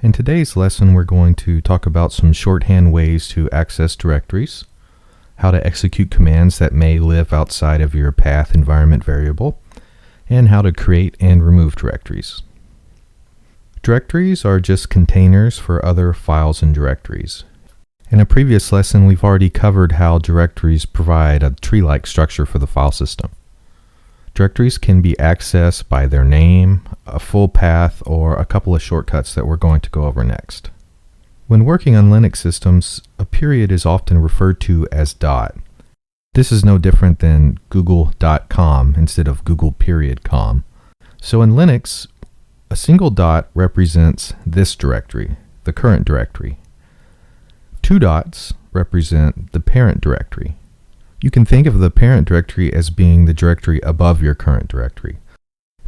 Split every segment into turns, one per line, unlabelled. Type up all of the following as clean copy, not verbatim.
In today's lesson, we're going to talk about some shorthand ways to access directories, how to execute commands that may live outside of your path environment variable, and how to create and remove directories. Directories are just containers for other files and directories. In a previous lesson, we've already covered how directories provide a tree-like structure for the file system. Directories can be accessed by their name, a full path, or a couple of shortcuts that we're going to go over next. When working on Linux systems, a period is often referred to as dot. This is no different than google.com instead of google.com. So in Linux, a single dot represents this directory, the current directory. Two dots represent the parent directory. You can think of the parent directory as being the directory above your current directory.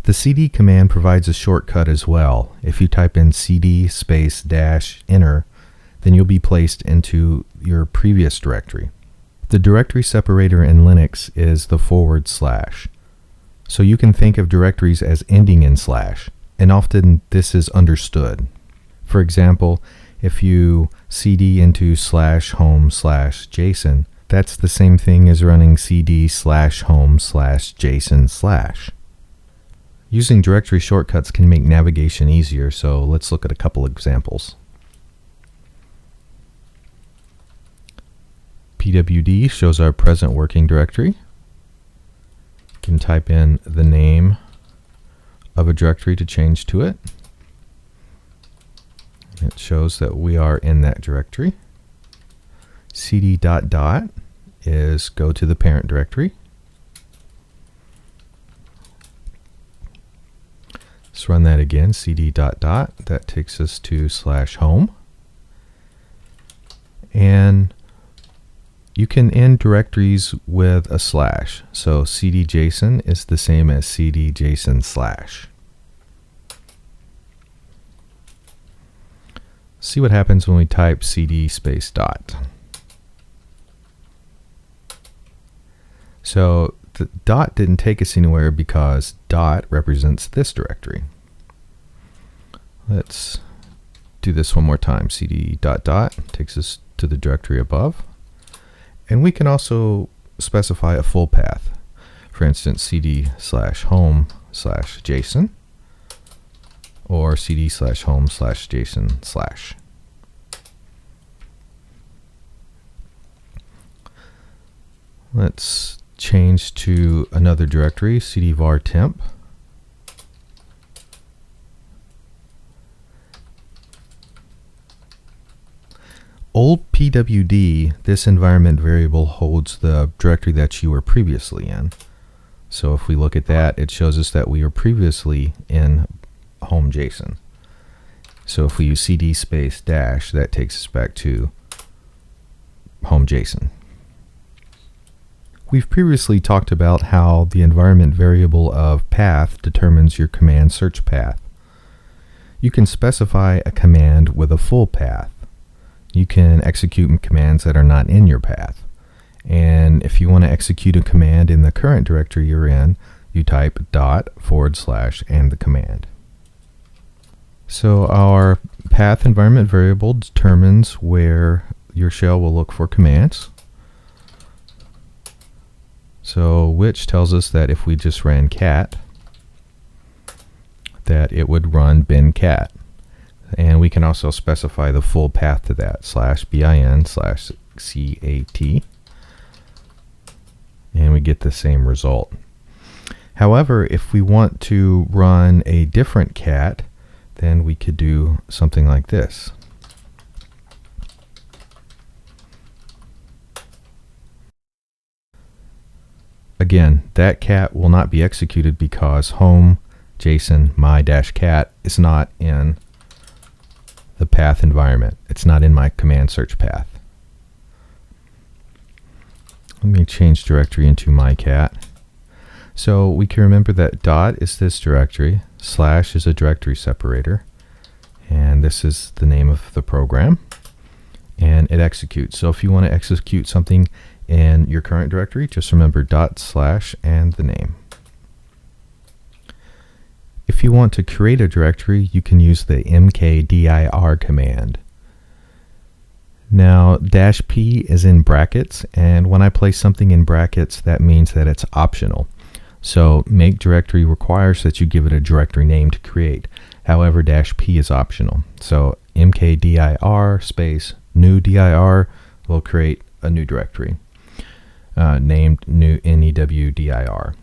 The cd command provides a shortcut as well. If you type in cd space dash enter, then you'll be placed into your previous directory. The directory separator in Linux is the /. So you can think of directories as ending in /, and often this is understood. For example, if you cd into /home/jason, that's the same thing as running cd/home/jason/. Using directory shortcuts can make navigation easier, so let's look at a couple examples. pwd shows our present working directory. You can type in the name of a directory to change to it. It shows that we are in that directory. cd ... is go to the parent directory. Let's run that again, cd ... that takes us to /home. And you can end directories with a /. So cdjason is the same as cdjason/. See what happens when we type cd space dot. So the dot didn't take us anywhere because dot represents this directory. Let's do this one more time. cd ... takes us to the directory above. And we can also specify a full path. For instance, cd/home/jason or cd/home/jason/. Let's change to another directory, cd_var temp. Old pwd, this environment variable holds the directory that you were previously in. So if we look at that, it shows us that we were previously in home.jason. So if we use cd space dash, that takes us back to home.jason. We've previously talked about how the environment variable of path determines your command search path. You can specify a command with a full path. You can execute commands that are not in your path. And if you want to execute a command in the current directory you're in, you type // and the command. So our path environment variable determines where your shell will look for commands. So which tells us that if we just ran cat, that it would run bin cat. And we can also specify the full path to that, /bin/cat. And we get the same result. However, if we want to run a different cat, then we could do something like this. Again, that cat will not be executed because home.jason my-cat is not in the path environment. It's not in my command search path. Let me change directory into my-cat. So we can remember that dot is this directory, / is a directory separator, and this is the name of the program, and it executes. So if you want to execute something in your current directory, just remember // and the name. If you want to create a directory, you can use the mkdir command. Now, -p is in brackets, and when I place something in brackets, that means that it's optional. So make directory requires that you give it a directory name to create. However, -p is optional. So mkdir space new dir will create a new directory named new newdir.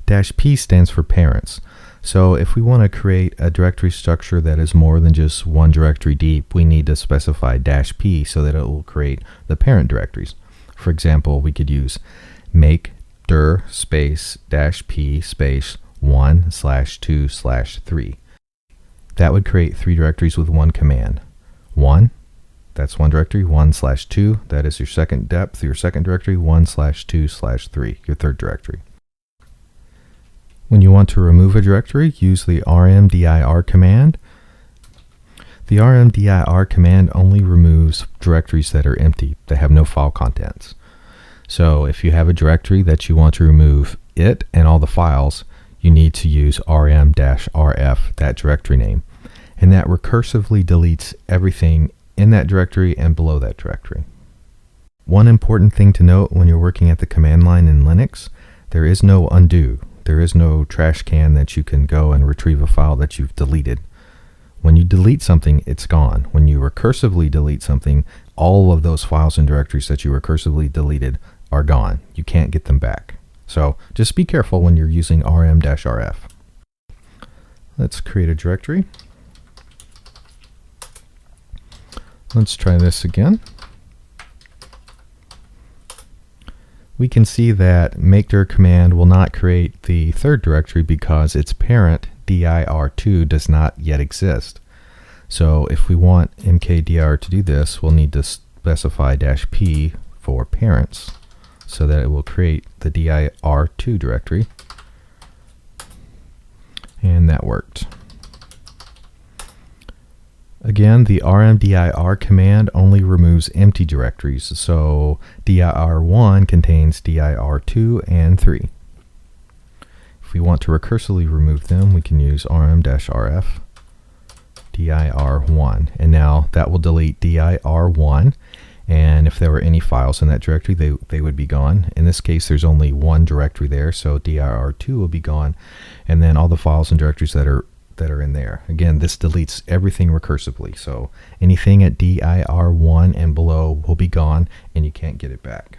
-p stands for parents. So if we want to create a directory structure that is more than just one directory deep, we need to specify -p so that it will create the parent directories. For example, we could use make dir space -p space 1/2/3. That would create 3 directories with one command. 1, that's one directory. 1/2, that is your second depth, your second directory. 1/2/3, your third directory. When you want to remove a directory, use the rmdir command. The rmdir command only removes directories that are empty, that have no file contents. So if you have a directory that you want to remove it and all the files, you need to use rm-rf, that directory name. And that recursively deletes everything in that directory and below that directory. One important thing to note when you're working at the command line in Linux, there is no undo. There is no trash can that you can go and retrieve a file that you've deleted. When you delete something, it's gone. When you recursively delete something, all of those files and directories that you recursively deleted are gone. You can't get them back. So just be careful when you're using rm-rf. Let's create a directory. Let's try this again. We can see that makedir command will not create the third directory because its parent dir2 does not yet exist. So if we want mkdir to do this, we'll need to specify -p for parents so that it will create the dir2 directory. And that worked. Again, the rmdir command only removes empty directories, so dir1 contains dir2 and 3. If we want to recursively remove them, we can use rm-rf dir1, and now that will delete dir1, and if there were any files in that directory, they would be gone. In this case, there's only one directory there, so dir2 will be gone, and then all the files and directories that are in there. Again, this deletes everything recursively, so anything at dir1 and below will be gone and you can't get it back.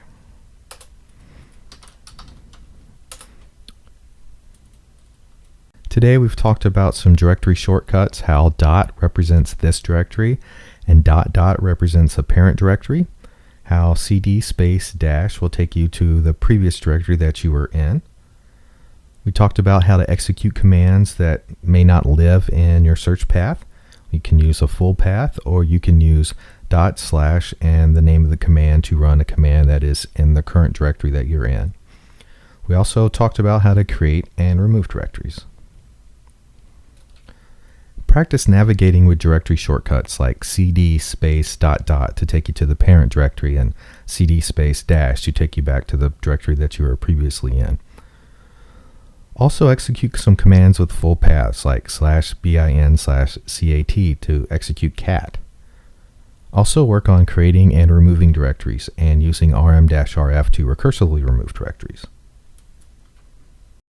Today we've talked about some directory shortcuts, how dot represents this directory and dot represents a parent directory, how cd space dash will take you to the previous directory that you were in. We talked about how to execute commands that may not live in your search path. You can use a full path, or you can use // and the name of the command to run a command that is in the current directory that you're in. We also talked about how to create and remove directories. Practice navigating with directory shortcuts like cd space .. to take you to the parent directory and cd space dash to take you back to the directory that you were previously in. Also execute some commands with full paths like /bin/cat to execute cat. Also work on creating and removing directories and using rm-rf to recursively remove directories.